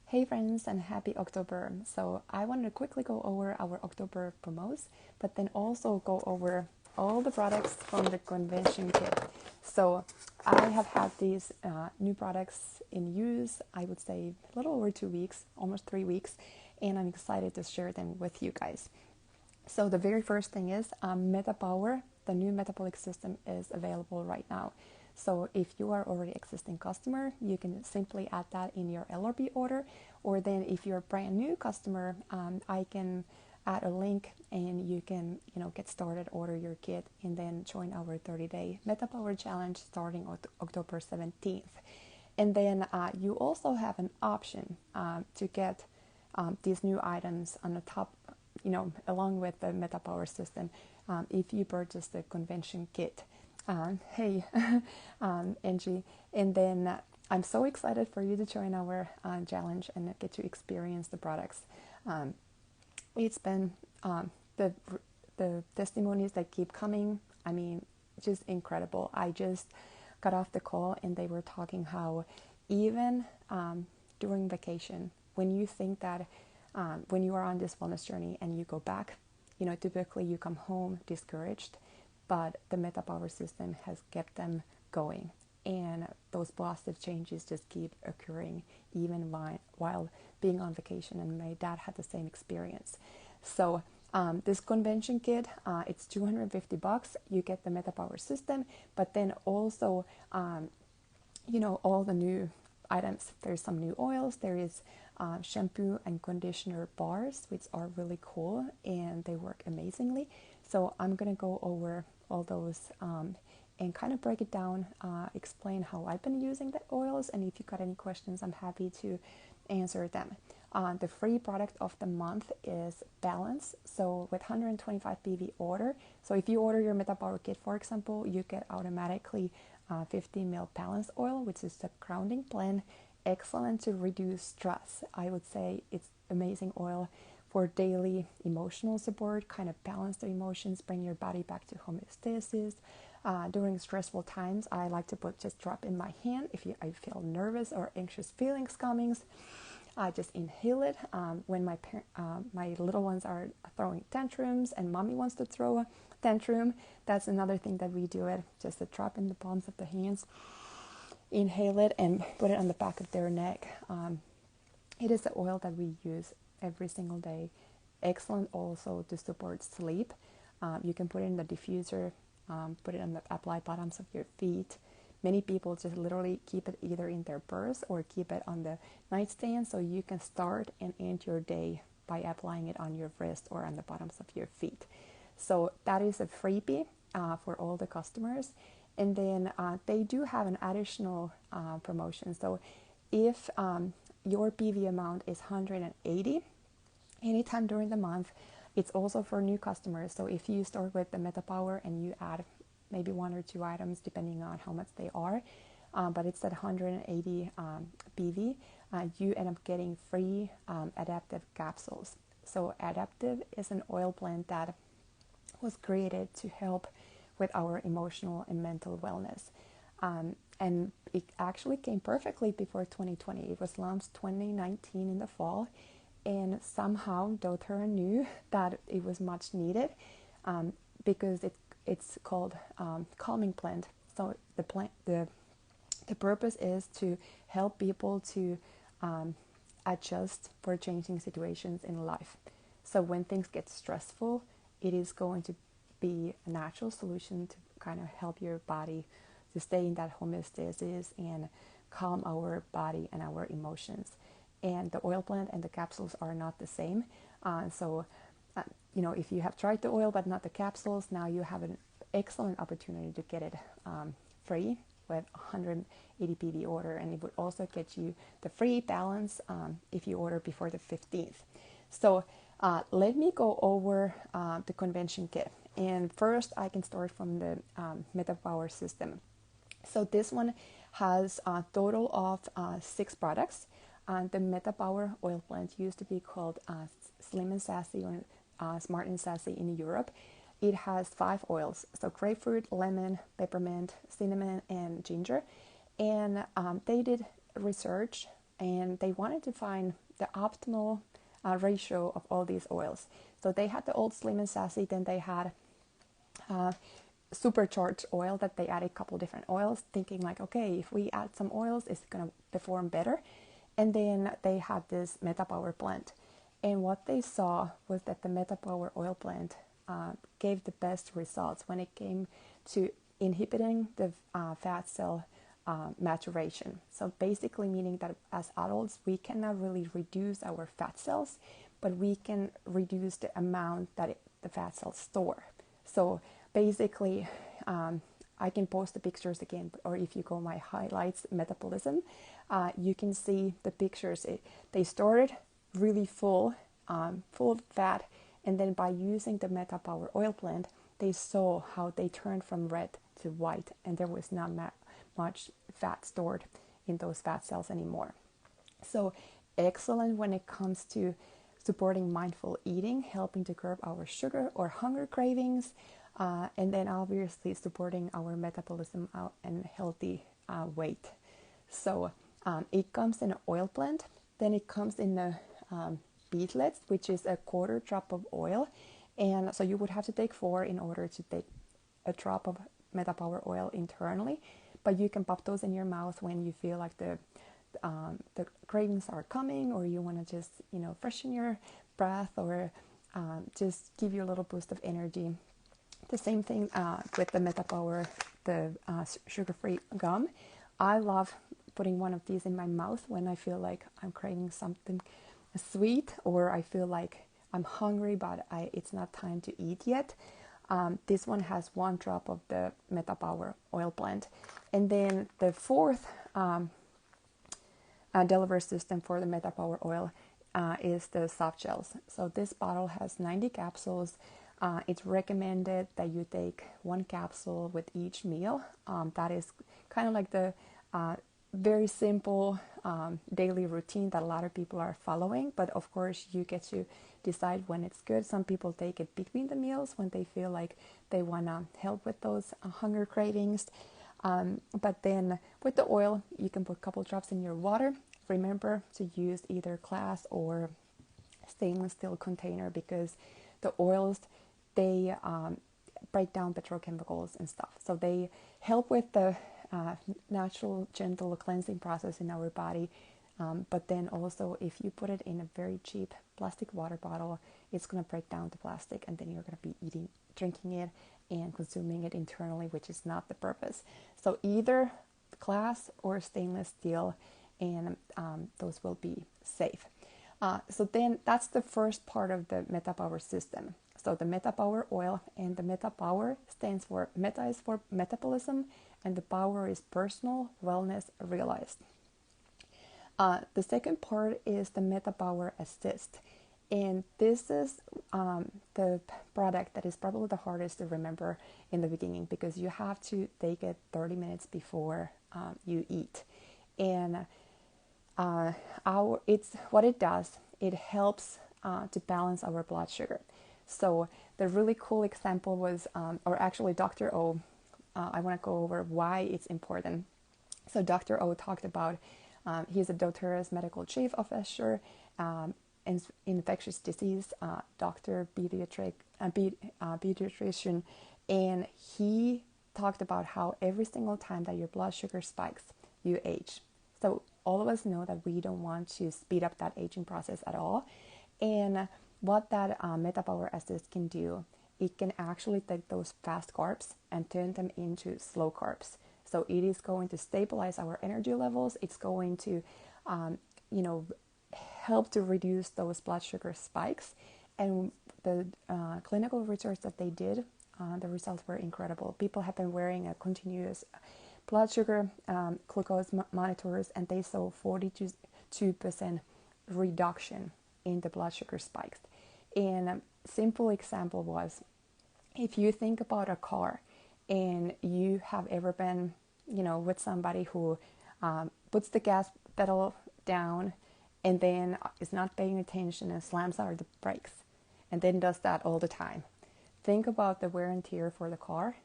Hey friends and happy October. So I wanted to quickly go over our October promos, but then also go over all the products from the convention kit. So I have had these new products in use, I would say a little over 2 weeks, almost 3 weeks, and I'm excited to share them with you guys. So the very first thing is Metapower, the new metabolic system is available right now. So if you are already existing customer, you can simply add that in your LRB order, or then if you're a brand new customer, I can add a link and you can get started, order your kit, and then join our 30-day Metapower challenge starting on October 17th. And then you also have an option to get these new items on the top, along with the Metapower system, if you purchase the convention kit. Hey, Angie. And then I'm so excited for you to join our challenge and get to experience the products. It's been the testimonies that keep coming. I mean, just incredible. I just got off the call and they were talking how even during vacation, when you think that when you are on this wellness journey and you go back, typically you come home discouraged, but the Metapower system has kept them going. And those positive changes just keep occurring even while being on vacation. And my dad had the same experience. So this convention kit, it's $250. You get the Metapower system, but then also, all the new items. There's some new oils. There is shampoo and conditioner bars, which are really cool and they work amazingly. So I'm going to go over all those and kind of break it down, explain how I've been using the oils, and if you got any questions, I'm happy to answer them. The free product of the month is Balance. So with 125 BV order, so if you order your Metapower kit, for example, you get automatically 15 ml Balance oil, which is the grounding blend, excellent to reduce stress. I would say it's amazing oil for daily emotional support, kind of balance the emotions, bring your body back to homeostasis. During stressful times, I like to just drop in my hand if I feel nervous or anxious feelings coming. I just inhale it. When my little ones are throwing tantrums and mommy wants to throw a tantrum, that's another thing that we do it. Just a drop in the palms of the hands, inhale it and put it on the back of their neck. It is the oil that we use every single day. Excellent also to support sleep. You can put it in the diffuser, put it on the applied bottoms of your feet. Many people just literally keep it either in their purse or keep it on the nightstand, so you can start and end your day by applying it on your wrist or on the bottoms of your feet. So that is a freebie for all the customers. And then they do have an additional promotion. So if your PV amount is 180 anytime during the month, it's also for new customers. So if you start with the Metapower and you add maybe 1 or 2 items depending on how much they are, but it's at 180 PV, you end up getting free adaptive capsules. So adaptive is an oil blend that was created to help with our emotional and mental wellness. And it actually came perfectly before 2020. It was launched 2019 in the fall, and somehow doTERRA knew that it was much needed because it's called calming blend. So the purpose is to help people to adjust for changing situations in life. So when things get stressful, it is going to be a natural solution to kind of help your body to stay in that homeostasis and calm our body and our emotions. And the oil blend and the capsules are not the same. If you have tried the oil but not the capsules, now you have an excellent opportunity to get it free with 180 PV order, and it would also get you the free Balance if you order before the 15th. So let me go over the convention kit. And first, I can start from the Metapower system. So this one has a total of 6 products. The Metapower oil blend used to be called Slim and Sassy or Smart and Sassy in Europe. It has 5 oils, so grapefruit, lemon, peppermint, cinnamon, and ginger. And they did research and they wanted to find the optimal ratio of all these oils. So they had the old Slim and Sassy, then they had supercharged oil that they added a couple different oils, thinking like, okay, if we add some oils, it's gonna perform better. And then they had this Metapower Blend. And what they saw was that the Metapower Oil Blend gave the best results when it came to inhibiting the fat cell maturation. So basically meaning that as adults, we cannot really reduce our fat cells, but we can reduce the amount that the fat cells store. So basically, I can post the pictures again, or if you go my highlights metabolism, you can see the pictures. They started really full of fat, and then by using the Metapower Oil Blend, they saw how they turned from red to white, and there was not much fat stored in those fat cells anymore. So excellent when it comes to supporting mindful eating, helping to curb our sugar or hunger cravings, and then obviously supporting our metabolism and healthy weight. So it comes in an oil blend, then it comes in the Beetlets, which is a quarter drop of oil, and so you would have to take 4 in order to take a drop of Metapower oil internally, but you can pop those in your mouth when you feel like the cravings are coming, or you want to just freshen your breath, or just give you a little boost of energy. The same thing with the Metapower, the sugar-free gum. I love putting one of these in my mouth when I feel like I'm craving something sweet, or I feel like I'm hungry but it's not time to eat yet. This one has 1 drop of the Metapower oil blend. And then the 4th delivery system for the Metapower oil is the soft gels. So this bottle has 90 capsules. It's recommended that you take 1 capsule with each meal. That is kind of like the very simple daily routine that a lot of people are following, but of course you get to decide when it's good. Some people take it between the meals when they feel like they want to help with those hunger cravings. But then with the oil, you can put a couple drops in your water. Remember to use either glass or stainless steel container, because the oils, they break down petrochemicals and stuff. So they help with the natural, gentle cleansing process in our body. But then also, if you put it in a very cheap plastic water bottle, it's going to break down the plastic, and then you're going to be drinking it and consuming it internally, which is not the purpose. So either glass or stainless steel, and those will be safe. So then that's the first part of the Metapower system. So the Metapower oil, and the Metapower stands for Meta is for metabolism, and the power is personal wellness realized. The second part is the Metapower Assist, and this is the product that is probably the hardest to remember in the beginning, because you have to take it 30 minutes before you eat. And it's what it does. It helps to balance our blood sugar. So the really cool example was, or actually Dr. O, I want to go over why it's important. So Dr. O talked about, he's a doTERRA's medical chief officer, in infectious disease, doctor, pediatrician, and he talked about how every single time that your blood sugar spikes, you age. So all of us know that we don't want to speed up that aging process at all. And what that Metapower Assist can do, it can actually take those fast carbs and turn them into slow carbs. So it is going to stabilize our energy levels. It's going to, help to reduce those blood sugar spikes. And the clinical research that they did, the results were incredible. People have been wearing a continuous blood sugar glucose monitors, and they saw 42% reduction in the blood sugar spikes. And a simple example was, if you think about a car, and you have ever been, with somebody who puts the gas pedal down and then is not paying attention and slams out the brakes, and then does that all the time. Think about the wear and tear for the car.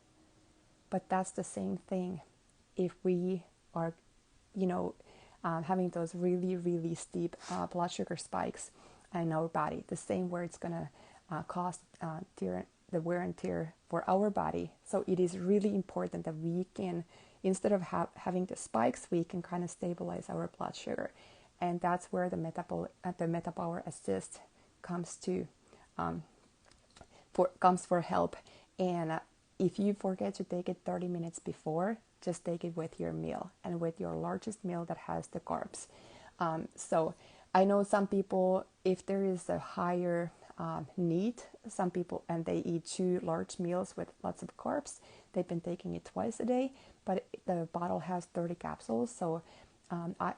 But that's the same thing if we are, having those really, really steep blood sugar spikes in our body, the same where it's going to cause the wear and tear for our body. So it is really important that we can, instead of having the spikes, we can kind of stabilize our blood sugar. And that's where the Metapower Assist comes for help. And if you forget to take it 30 minutes before, just take it with your meal and with your largest meal that has the carbs. So I know some people, if there is a higher need, some people, and they eat 2 large meals with lots of carbs, they've been taking it twice a day, but the bottle has 30 capsules. So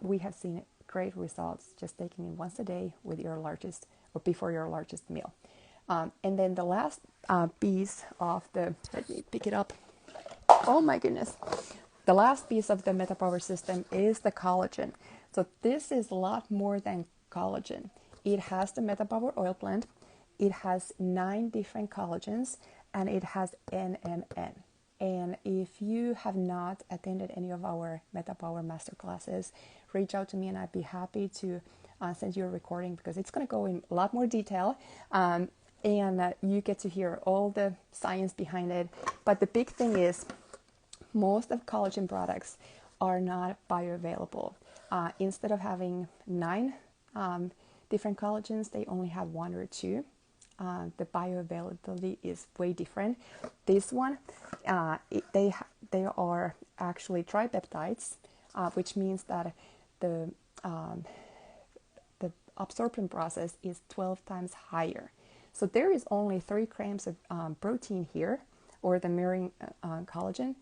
we have seen great results just taking it once a day with your largest or before your largest meal. And then the last piece of let me pick it up. Oh my goodness. The last piece of the Metapower system is the collagen. So this is a lot more than collagen. It has the Metapower Oil Blend. It has 9 different collagens, and it has NMN. And if you have not attended any of our Metapower masterclasses, reach out to me and I'd be happy to send you a recording, because it's going to go in a lot more detail. And you get to hear all the science behind it. But the big thing is, most of collagen products are not bioavailable. Instead of having 9 different collagens, they only have 1 or 2. The bioavailability is way different. This one, they are actually tripeptides, which means that the absorption process is 12 times higher. So there is only 3 grams of protein here, or the mirroring collagen,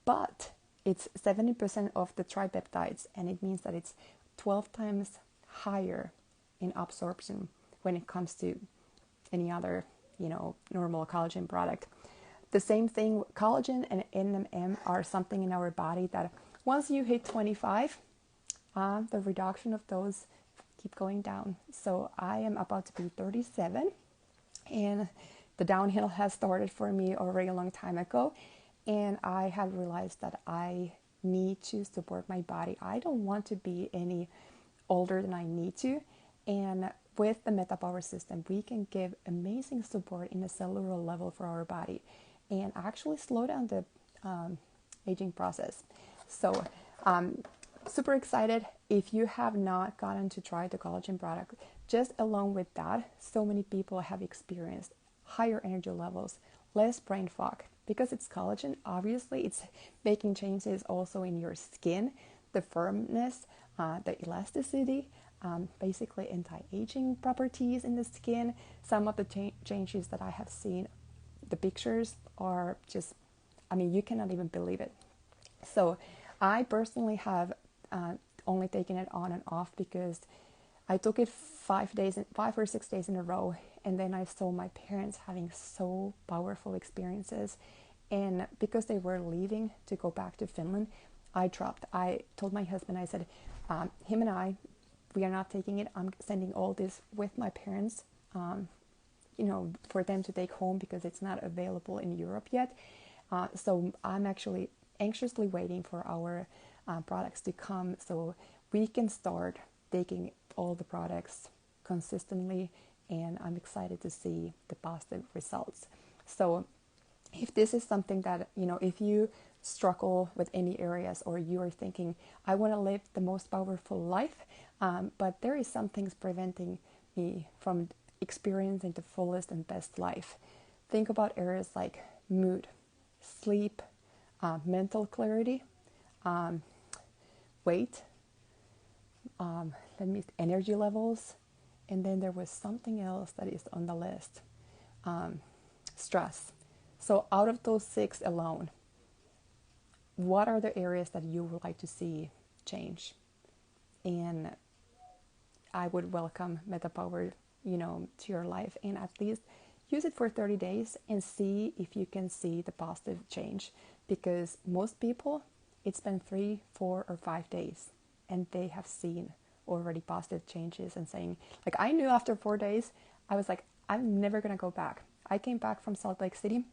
but it's 70% of the tripeptides, and it means that it's 12 times higher in absorption when it comes to any other, normal collagen product. The same thing, collagen and NMN are something in our body that once you hit 25, the reduction of those keep going down. So I am about to be 37, and the downhill has started for me already a long time ago. And I have realized that I need to support my body. I don't want to be any older than I need to. And with the Metapower system, we can give amazing support in a cellular level for our body and actually slow down the aging process. So super excited. If you have not gotten to try the collagen product, just along with that, so many people have experienced higher energy levels, less brain fog. Because it's collagen, obviously it's making changes also in your skin, the firmness, the elasticity, basically anti-aging properties in the skin. Some of the changes that I have seen, the pictures are just, you cannot even believe it. So I personally have only taken it on and off because I took it 5 or 6 days in a row, and then I saw my parents having so powerful experiences. And because they were leaving to go back to Finland, I dropped. I told my husband, I said, him and I, we are not taking it. I'm sending all this with my parents, for them to take home because it's not available in Europe yet. So I'm actually anxiously waiting for our products to come so we can start taking all the products consistently, and I'm excited to see the positive results. So if this is something that, if you struggle with any areas, or you are thinking, I want to live the most powerful life, but there is some things preventing me from experiencing the fullest and best life. Think about areas like mood, sleep, mental clarity, weight, energy levels, and then there was something else that is on the list, stress. So out of those 6 alone, what are the areas that you would like to see change? And I would welcome Metapower, to your life, and at least use it for 30 days and see if you can see the positive change. Because most people, it's been 3, 4, or 5 days, and they have seen already positive changes and saying, like, I knew after 4 days, I was like, I'm never going to go back. I came back from Salt Lake City,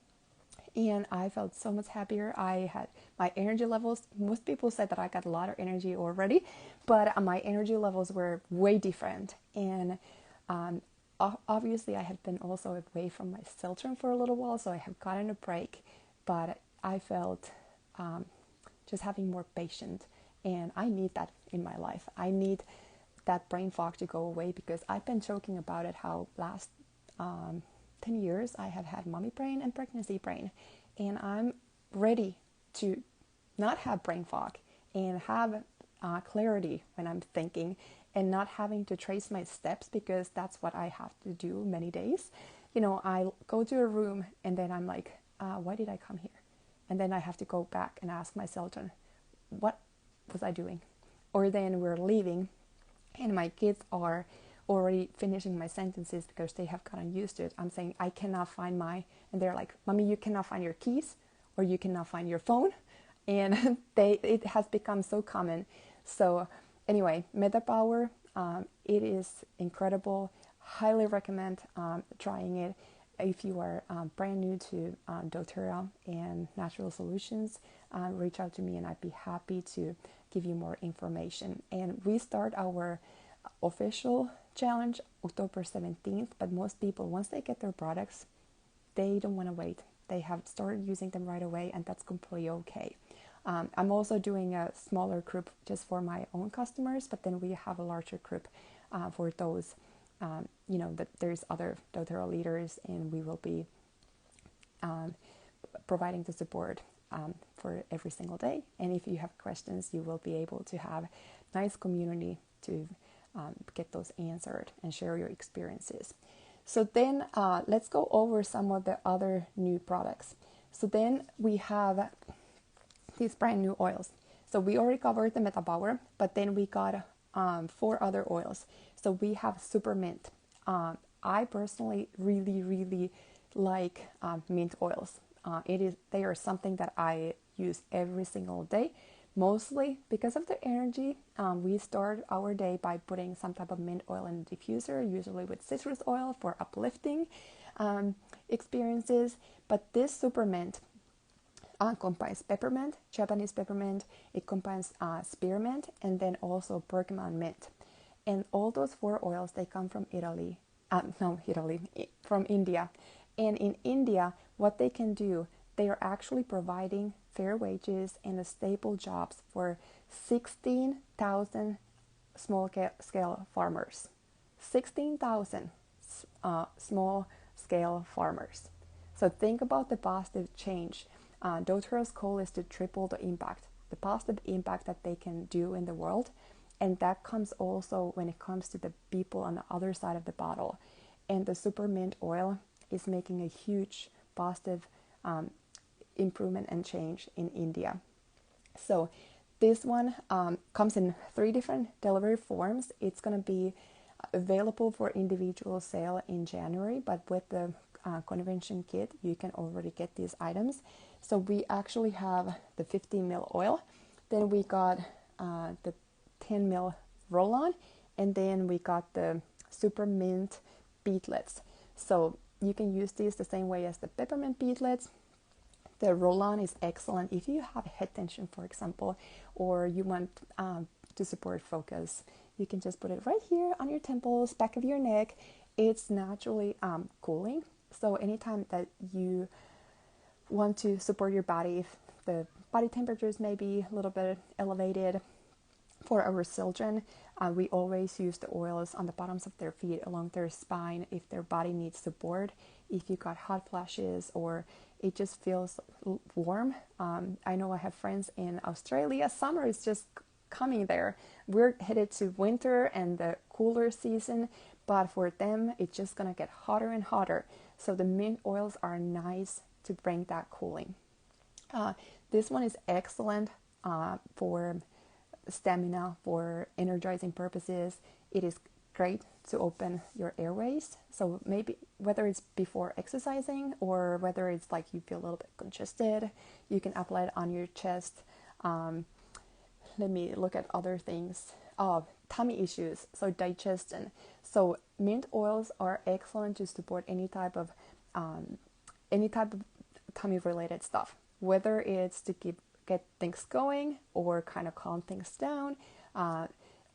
and I felt so much happier. I had my energy levels. Most people said that I got a lot of energy already, but my energy levels were way different. And obviously, I had been also away from my children for a little while, so I have gotten a break. But I felt just having more patience, and I need that in my life. I need that brain fog to go away, because I've been joking about it how last 10 years I have had mommy brain and pregnancy brain, and I'm ready to not have brain fog and have clarity when I'm thinking, and not having to trace my steps, because that's what I have to do many days. You know, I go to a room and then I'm like, why did I come here? And then I have to go back and ask myself, what was I doing? Or then we're leaving and my kids are already finishing my sentences because they have gotten used to it. I'm saying, I cannot find and they're like, Mommy, you cannot find your keys, or you cannot find your phone. And it has become so common. So anyway, Metapower, it is incredible. Highly recommend trying it. If you are brand new to doTERRA and natural solutions, reach out to me and I'd be happy to give you more information. And we start our official challenge October 17th, but most people, once they get their products, they don't want to wait. They have started using them right away, and that's completely okay. I'm also doing a smaller group just for my own customers, but then we have a larger group for those, that there's other doTERRA leaders, and we will be providing the support for every single day. And if you have questions, you will be able to have a nice community to get those answered and share your experiences. So then let's go over some of the other new products. So then we have these brand new oils. So we already covered the Metabower, but then we got 4 other oils. So we have Super Mint. I personally really like mint oils. They are something that I use every single day, mostly because of the energy. We start our day by putting some type of mint oil in the diffuser, usually with citrus oil for uplifting experiences. But this Super Mint combines peppermint, Japanese peppermint, it combines spearmint, and then also bergamot mint. And all those 4 oils, they come from from India. And in India, what they can do, they are actually providing fair wages and stable jobs for 16,000 small-scale farmers. 16,000 small-scale farmers. So think about the positive change. doTERRA's goal is to triple the impact, the positive impact that they can do in the world. And that comes also when it comes to the people on the other side of the bottle. And the Super Mint oil is making a huge positive improvement and change in India. So this one comes in 3 different delivery forms. It's going to be available for individual sale in January, but with the convention kit, you can already get these items. So we actually have the 15 ml oil, then we got the 10 ml roll-on, and then we got the Super Mint Beetlets. So you can use these the same way as the peppermint beetlets. The roll-on is excellent if you have head tension, for example, or you want to support focus. You can just put it right here on your temples, back of your neck. It's naturally cooling. So anytime that you want to support your body, if the body temperatures may be a little bit elevated, for our children, we always use the oils on the bottoms of their feet, along their spine, if their body needs support, if you got hot flashes or it just feels warm. I know I have friends in Australia. Summer is just coming there. We're headed to winter and the cooler season, but for them, it's just gonna get hotter and hotter. So the mint oils are nice to bring that cooling. This one is excellent for stamina, for energizing purposes. It is great to open your airways. So maybe whether it's before exercising or whether it's like you feel a little bit congested, you can apply it on your chest. Let me look at other things. Tummy issues, so digestion. So mint oils are excellent to support any type of tummy related stuff, whether it's to get things going or kind of calm things down.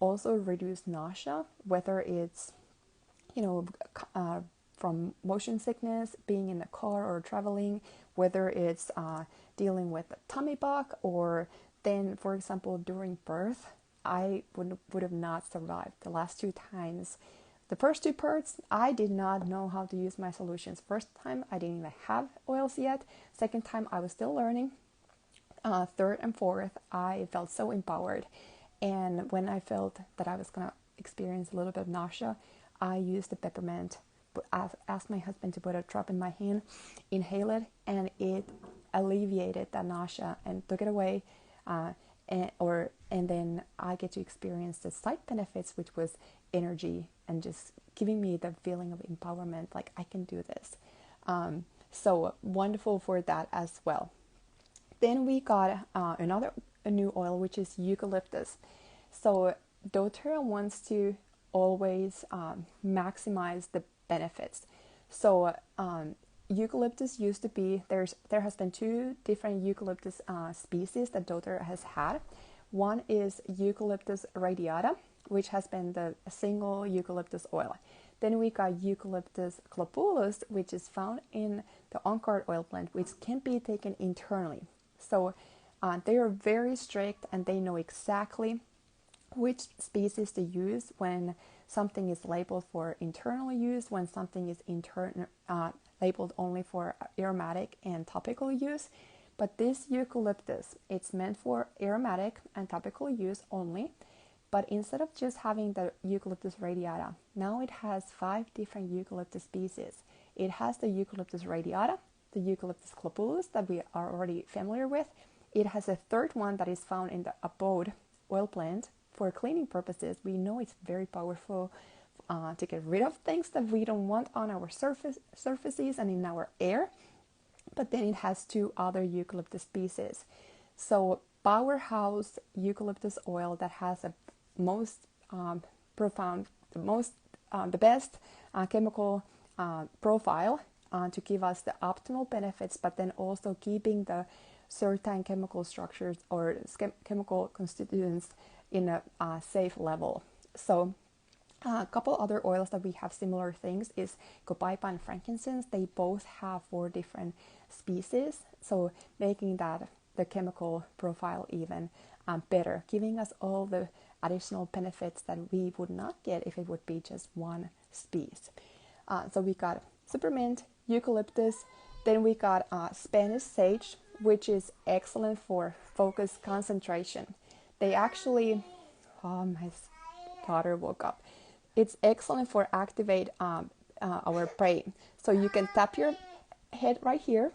Also reduce nausea, whether it's, from motion sickness, being in the car or traveling, whether it's dealing with a tummy bug, or then, for example, during birth, I would have not survived the last 2 times. The first 2 parts, I did not know how to use my solutions. First time, I didn't even have oils yet. Second time, I was still learning. Third and fourth, I felt so empowered. And when I felt that I was going to experience a little bit of nausea, I used the peppermint. But I asked my husband to put a drop in my hand, inhale it, and it alleviated that nausea and took it away. And then I get to experience the side benefits, which was energy and just giving me the feeling of empowerment, like I can do this. So wonderful for that as well. Then we got a new oil, which is eucalyptus. So doTERRA wants to always maximize the benefits. So eucalyptus used to be, there has been 2 different eucalyptus species that doTERRA has had. One is Eucalyptus radiata, which has been the single eucalyptus oil. Then we got Eucalyptus globulus, which is found in the Untitled Oil blend, which can be taken internally. So they are very strict, and they know exactly which species to use when something is labeled for internal use, when something is labeled only for aromatic and topical use. But this eucalyptus, it's meant for aromatic and topical use only. But instead of just having the Eucalyptus radiata, now it has 5 different eucalyptus species. It has the Eucalyptus radiata, the Eucalyptus globulus that we are already familiar with. It has a third one that is found in the Abode oil blend. For cleaning purposes, we know it's very powerful to get rid of things that we don't want on our surfaces and in our air. But then it has 2 other eucalyptus species. So powerhouse eucalyptus oil that has a most profound, the best chemical profile to give us the optimal benefits, but then also keeping the certain chemical structures or chemical constituents in a safe level. So a couple other oils that we have similar things is copaiba and frankincense. They both have 4 different species, so making that the chemical profile even better, giving us all the additional benefits that we would not get if it would be just one species. So we got supermint, eucalyptus, then we got Spanish sage, which is excellent for focus concentration. They actually, my daughter woke up. It's excellent for activate our brain. So you can tap your head right here,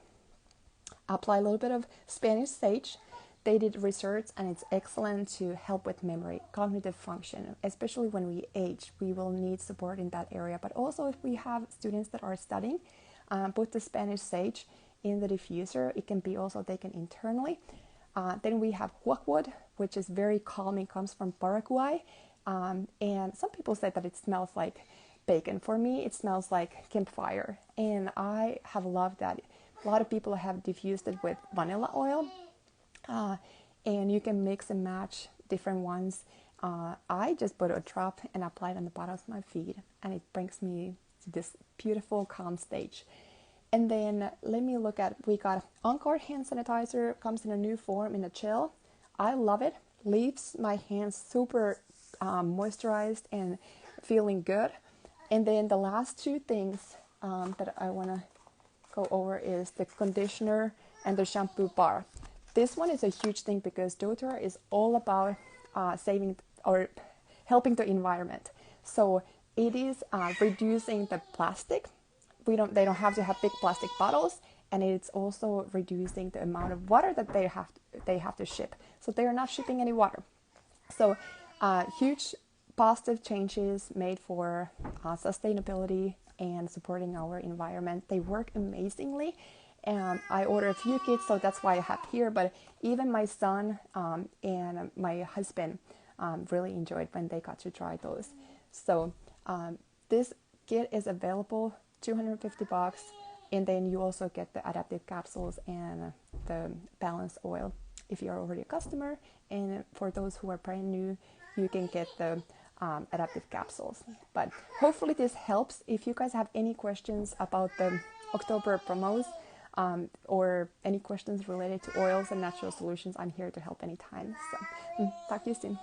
apply a little bit of Spanish sage. They did research, and it's excellent to help with memory, cognitive function, especially when we age. We will need support in that area. But also if we have students that are studying, put the Spanish sage in the diffuser. It can be also taken internally. Then we have huacwood, which is very calming, comes from Paraguay. And some people say that it smells like bacon. For me, it smells like campfire. And I have loved that. A lot of people have diffused it with vanilla oil. And you can mix and match different ones. I just put a drop and apply it on the bottoms of my feet, and it brings me to this beautiful calm stage. And then let me look at, we got Encore hand sanitizer, comes in a new form in a gel. I love it. Leaves my hands super moisturized and feeling good. And then the last 2 things that I want to go over is the conditioner and the shampoo bar. This one is a huge thing because doTERRA is all about saving or helping the environment. So it is reducing the plastic. They don't have to have big plastic bottles, and it's also reducing the amount of water that they have to ship. So they are not shipping any water. So huge positive changes made for sustainability and supporting our environment. They work amazingly. I ordered a few kits, so that's why I have here. But even my son and my husband really enjoyed when they got to try those. So this kit is available, $250. And then you also get the adaptive capsules and the balanced oil if you're already a customer. And for those who are brand new, you can get the adaptive capsules. But hopefully this helps. If you guys have any questions about the October promos, or any questions related to oils and natural solutions, I'm here to help anytime. So talk to you soon.